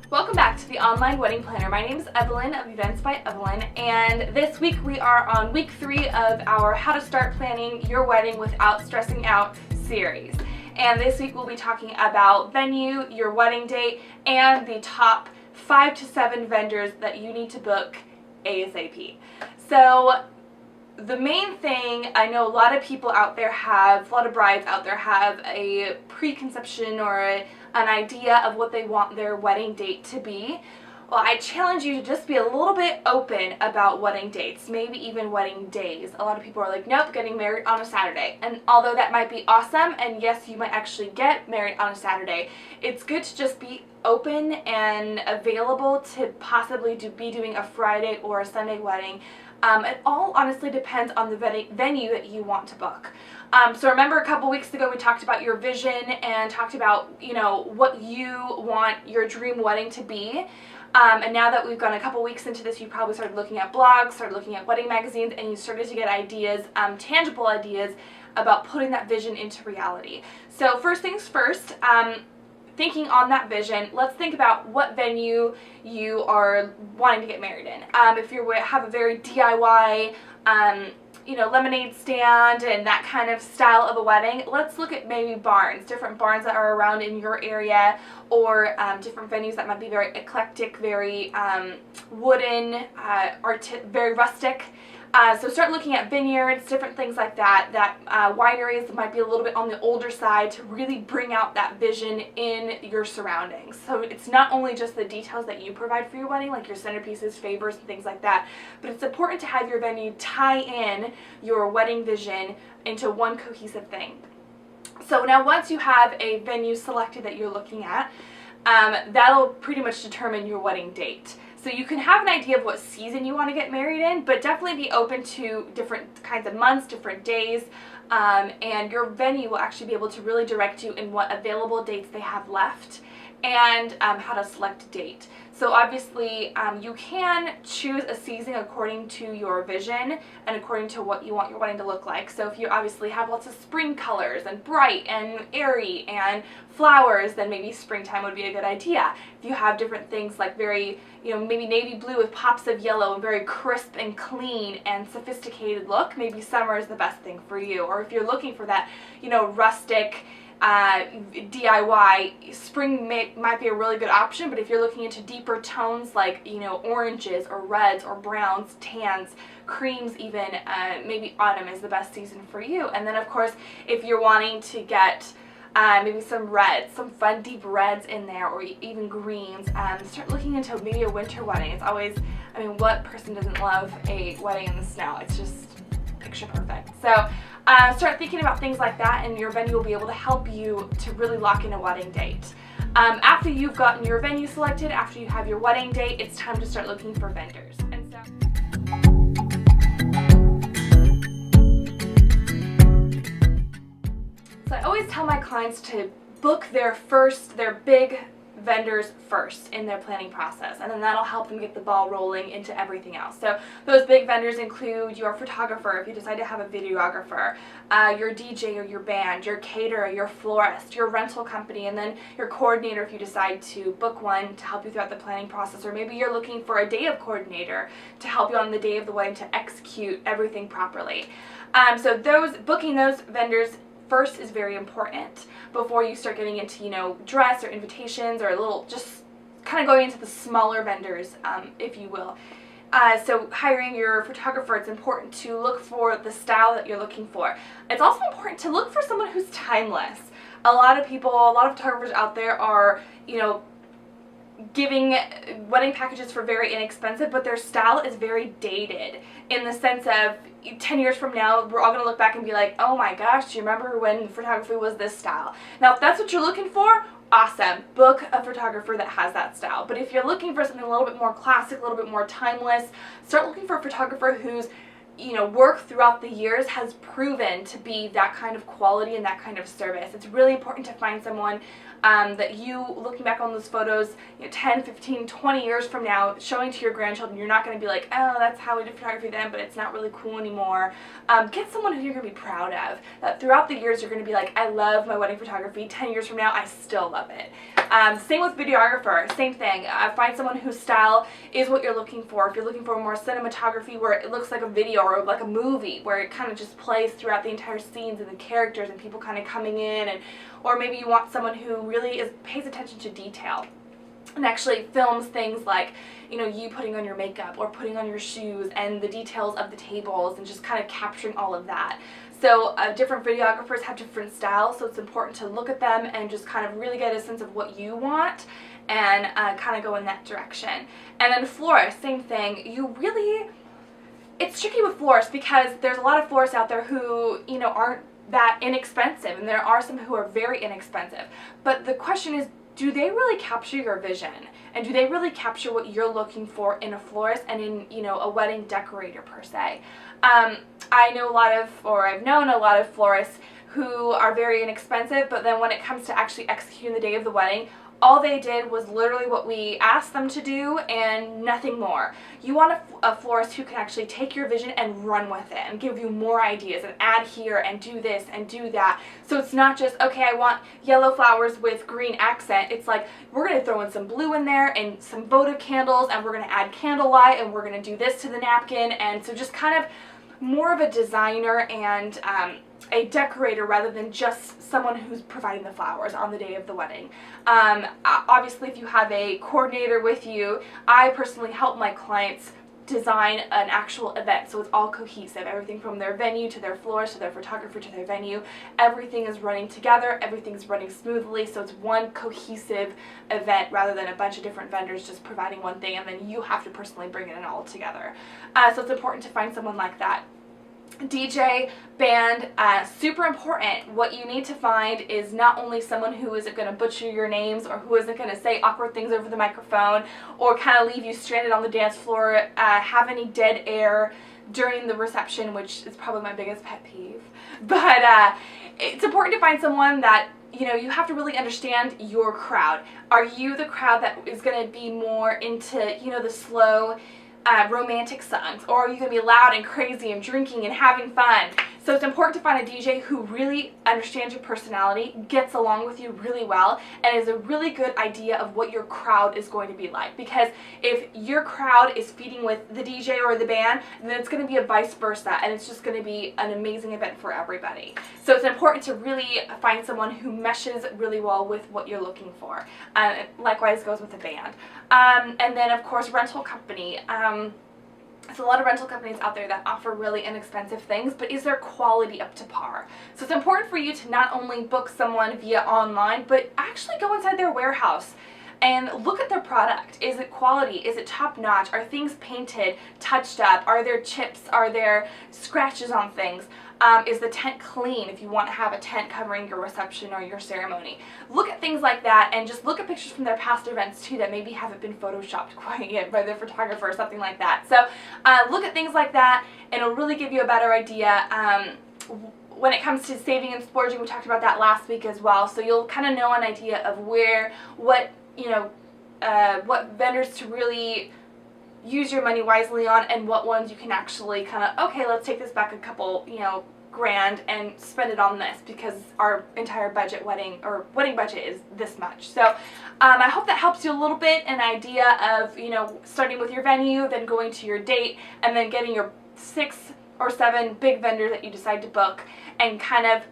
Welcome back to the Online Wedding Planner. My name is Evelyn of Events by Evelyn, and this week we are on week 3 of our How to Start Planning Your Wedding Without Stressing Out series. And this week we'll be talking about venue, your wedding date, and the top 5 to 7 vendors that you need to book ASAP. So the main thing, I know a lot of people out there have, a lot of brides out there have a preconception or an idea of what they want their wedding date to be. Well, I challenge you to just be a little bit open about wedding dates, maybe even wedding days. A lot of people are like, nope, getting married on a Saturday. And although that might be awesome, and yes, you might actually get married on a Saturday, it's good to just be open and available to possibly be doing a Friday or a Sunday wedding. It all honestly depends on the venue that you want to book. So remember a couple weeks ago we talked about your vision and talked about, what you want your dream wedding to be. And now that we've gone a couple weeks into this, you probably started looking at blogs, started looking at wedding magazines, and you started to get ideas, tangible ideas about putting that vision into reality. So first things first, thinking on that vision, let's think about what venue you are wanting to get married in. If you have a very DIY, lemonade stand and that kind of style of a wedding, let's look at maybe barns, different barns that are around in your area, or different venues that might be very eclectic, very wooden, very rustic. So start looking at vineyards, different things like that, wineries that might be a little bit on the older side to really bring out that vision in your surroundings. So it's not only just the details that you provide for your wedding, like your centerpieces, favors, and things like that, but it's important to have your venue tie in your wedding vision into one cohesive thing. So now once you have a venue selected that you're looking at, that'll pretty much determine your wedding date. So you can have an idea of what season you want to get married in, but definitely be open to different kinds of months, different days, and your venue will actually be able to really direct you in what available dates they have left and how to select a date. So obviously you can choose a season according to your vision and according to what you want your wedding to look like. So if you obviously have lots of spring colors and bright and airy and flowers, then maybe springtime would be a good idea. If you have different things like very, maybe navy blue with pops of yellow and very crisp and clean and sophisticated look, maybe summer is the best thing for you. Or if you're looking for that, rustic, DIY, spring might be a really good option, but if you're looking into deeper tones like, oranges or reds or browns, tans, creams even, maybe autumn is the best season for you. And then of course, if you're wanting to get maybe some reds, some fun deep reds in there, or even greens, start looking into maybe a winter wedding. It's always, what person doesn't love a wedding in the snow? It's just picture perfect. So start thinking about things like that, and your venue will be able to help you to really lock in a wedding date. After you've gotten your venue selected, after you have your wedding date, it's time to start looking for vendors. And so I always tell my clients to book their big vendors first in their planning process, and then that'll help them get the ball rolling into everything else. So those big vendors include your photographer if you decide to have a videographer, your DJ or your band, your caterer, your florist, your rental company, and then your coordinator if you decide to book one to help you throughout the planning process. Or maybe you're looking for a day of coordinator to help you on the day of the wedding to execute everything properly. So booking those vendors first is very important before you start getting into, dress or invitations or just kind of going into the smaller vendors, if you will. So hiring your photographer, it's important to look for the style that you're looking for. It's also important to look for someone who's timeless. A lot of photographers out there are, giving wedding packages for very inexpensive, but their style is very dated in the sense of 10 years from now, we're all going to look back and be like, oh my gosh, do you remember when photography was this style? Now, if that's what you're looking for, awesome. Book a photographer that has that style. But if you're looking for something a little bit more classic, a little bit more timeless, start looking for a photographer who's work throughout the years has proven to be that kind of quality and that kind of service. It's really important to find someone that you, looking back on those photos, 10, 15, 20 years from now, showing to your grandchildren, you're not going to be like, oh, that's how we did photography then, but it's not really cool anymore. Get someone who you're going to be proud of. That throughout the years, you're going to be like, I love my wedding photography. 10 years from now, I still love it. Same with videographer, same thing. Find someone whose style is what you're looking for. If you're looking for more cinematography where it looks like a video or like a movie, where it kind of just plays throughout the entire scenes and the characters and people kind of coming in, or maybe you want someone who really pays attention to detail and actually films things like, you putting on your makeup or putting on your shoes and the details of the tables and just kind of capturing all of that. So different videographers have different styles, so it's important to look at them and just kind of really get a sense of what you want and kind of go in that direction. And then florist, same thing. It's tricky with florists because there's a lot of florists out there who, aren't that inexpensive, and there are some who are very inexpensive. But the question is, do they really capture your vision? And do they really capture what you're looking for in a florist and in, a wedding decorator per se? I've known a lot of florists who are very inexpensive, but then when it comes to actually executing the day of the wedding, all they did was literally what we asked them to do and nothing more. You want a florist who can actually take your vision and run with it and give you more ideas and add here and do this and do that. So it's not just, okay, I want yellow flowers with green accent. It's like, we're going to throw in some blue in there and some votive candles, and we're going to add candlelight, and we're going to do this to the napkin. And so just kind of more of a designer and a decorator rather than just someone who's providing the flowers on the day of the wedding. Obviously, if you have a coordinator with you, I personally help my clients design an actual event, so it's all cohesive. Everything from their venue to their florist to their photographer to their venue, everything is running together, everything's running smoothly, so it's one cohesive event rather than a bunch of different vendors just providing one thing and then you have to personally bring it all together. So it's important to find someone like that. DJ, band, super important. What you need to find is not only someone who isn't going to butcher your names or who isn't going to say awkward things over the microphone or kind of leave you stranded on the dance floor, have any dead air during the reception, which is probably my biggest pet peeve. But it's important to find someone that you have to really understand your crowd. Are you the crowd that is going to be more into, the slow, romantic songs, or are you going to be loud and crazy and drinking and having fun? So it's important to find a DJ who really understands your personality, gets along with you really well, and is a really good idea of what your crowd is going to be like. Because if your crowd is feeding with the DJ or the band, then it's going to be a vice versa, and it's just going to be an amazing event for everybody. So it's important to really find someone who meshes really well with what you're looking for. Likewise goes with the band. And then of course rental company. There's a lot of rental companies out there that offer really inexpensive things, but is their quality up to par? So it's important for you to not only book someone via online, but actually go inside their warehouse and look at their product. Is it quality? Is it top notch? Are things painted, touched up? Are there chips? Are there scratches on things? Is the tent clean if you want to have a tent covering your reception or your ceremony? Look at things like that and just look at pictures from their past events too that maybe haven't been photoshopped quite yet by their photographer or something like that. So look at things like that and it'll really give you a better idea. When it comes to saving and splurging, we talked about that last week as well, so you'll kind of know an idea of what vendors to really use your money wisely on and what ones you can actually kind of, okay, let's take this back a couple, grand and spend it on this because our entire wedding budget is this much. So I hope that helps you a little bit, an idea of, starting with your venue, then going to your date, and then getting your 6 or 7 big vendors that you decide to book, and kind of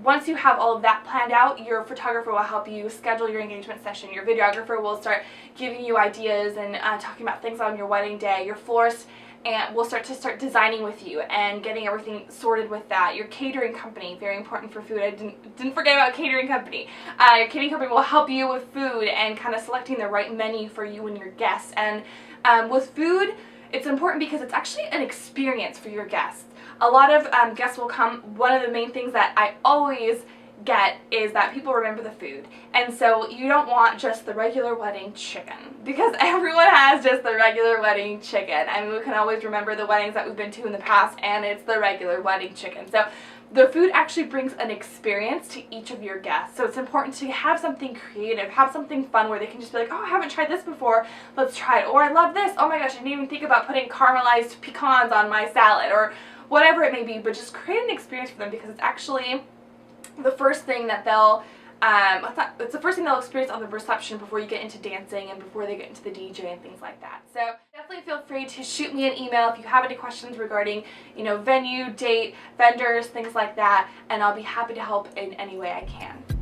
once you have all of that planned out, your photographer will help you schedule your engagement session. Your videographer will start giving you ideas and talking about things on your wedding day. Your florist will start designing with you and getting everything sorted with that. Your catering company, very important for food. I didn't forget about catering company. Your catering company will help you with food and kind of selecting the right menu for you and your guests. And with food, it's important because it's actually an experience for your guests. A lot of guests will come. One of the main things that I always get is that people remember the food. And so you don't want just the regular wedding chicken, because everyone has just the regular wedding chicken. I mean, we can always remember the weddings that we've been to in the past, and it's the regular wedding chicken. So the food actually brings an experience to each of your guests. So it's important to have something creative, have something fun where they can just be like, oh, I haven't tried this before, let's try it. Or I love this, oh my gosh, I didn't even think about putting caramelized pecans on my salad, or whatever it may be. But just create an experience for them, because it's actually the first thing that they'll it's the first thing they'll experience on the reception before you get into dancing and before they get into the DJ and things like that. So definitely feel free to shoot me an email if you have any questions regarding, you know, venue, date, vendors, things like that, and I'll be happy to help in any way I can.